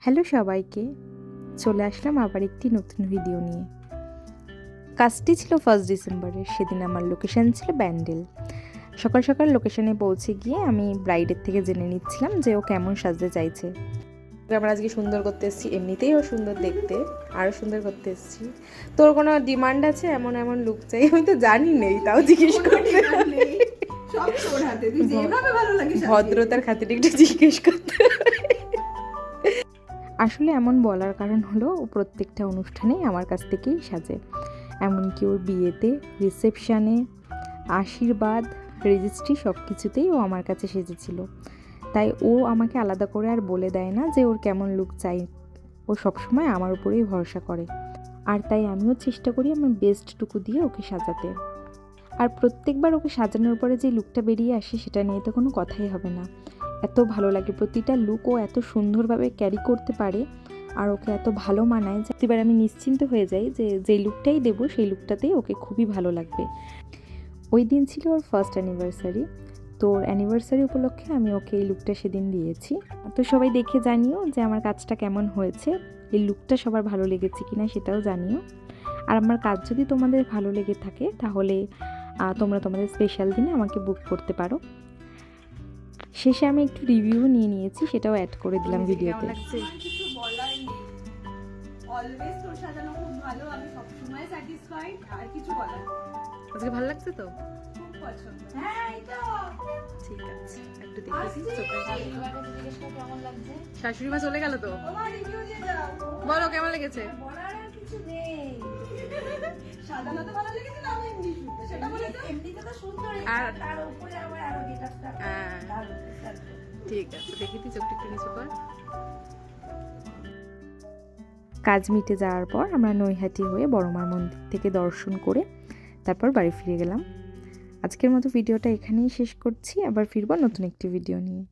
Hello সবাইকে, চলে আসলাম আবার একটি নতুন ভিডিও নিয়ে। কাজটি ছিল 1 ডিসেম্বরের। সেদিন আমার লোকেশন ছিল ব্যান্ডেল। সকাল সকাল লোকেশনে পৌঁছে গিয়ে আমি ব্রাইডের থেকে জেনে নিচ্ছিলাম যে ও কেমন সাজতে চাইছে। আমরা আজকে সুন্দর করতে এসেছি, এমনিতেই ও সুন্দর দেখতে, আরও সুন্দর করতে এসেছি। তোর কোনো ডিমান্ড আছে এমন এমন লুক চাই? আমি তো জানি নেই, তাও জিজ্ঞেস করতে ভদ্রতার খাতিরে একটু জিজ্ঞেস করতে। আসলে এমন বলার কারণ হলো ও প্রত্যেকটা অনুষ্ঠানেই আমার কাছ থেকেই সাজে, এমনকি ওর বিয়েতে, রিসেপশানে, আশীর্বাদ, রেজিস্ট্রি সব কিছুতেই ও আমার কাছে সেজেছিল। তাই ও আমাকে আলাদা করে আর বলে দেয় না যে ওর কেমন লুক চাই। ও সবসময় আমার উপরেই ভরসা করে, আর তাই আমিও চেষ্টা করি আমার বেস্টটুকু দিয়ে ওকে সাজাতে। আর প্রত্যেকবার ওকে সাজানোর পরে যে লুকটা বেরিয়ে আসে সেটা নিয়ে তো কোনো কথাই হবে না। এত ভালো লাগে, প্রতিটা লুক ও এত সুন্দরভাবে ক্যারি করতে পারে আর ওকে এত ভালো মানায় যে এবার আমি নিশ্চিন্ত হয়ে যাই যে যেই লুকটাই দেবো সেই লুকটাতেই ওকে খুবই ভালো লাগবে। ওই দিন ছিল ওর ফার্স্ট অ্যানিভার্সারি, তো ওর অ্যানিভার্সারি উপলক্ষে আমি ওকে এই লুকটা সেদিন দিয়েছি। তো সবাই দেখে জানিও যে আমার কাজটা কেমন হয়েছে, এই লুকটা সবার ভালো লেগেছে কিনা সেটাও জানিও। আর আমার কাজ যদি তোমাদের ভালো লেগে থাকে তাহলে তোমরা তোমাদের স্পেশাল দিনে আমাকে বুক করতে পারো। শেষে আমি একটু রিভিউ নিয়ে নিয়েছি, সেটাও অ্যাড করে দিলাম ভিডিওতে। আজকে ভালো লাগছে তো? ঠিক আছে, একটু দেখেছি। শাশুড়ি মা চলে গেল তো, বলো কেমন লেগেছে? ঠিক আছে, দেখি তুই চোখটা একটু নিচু কর। কাজ মিটে যাওয়ার পর আমরা নৈহাটি হয়ে বড়মার মন্দির থেকে দর্শন করে তারপর বাড়ি ফিরে গেলাম। আজকের মতো ভিডিওটা এখানেই শেষ করছি, আবার ফিরবো নতুন একটি ভিডিও নিয়ে।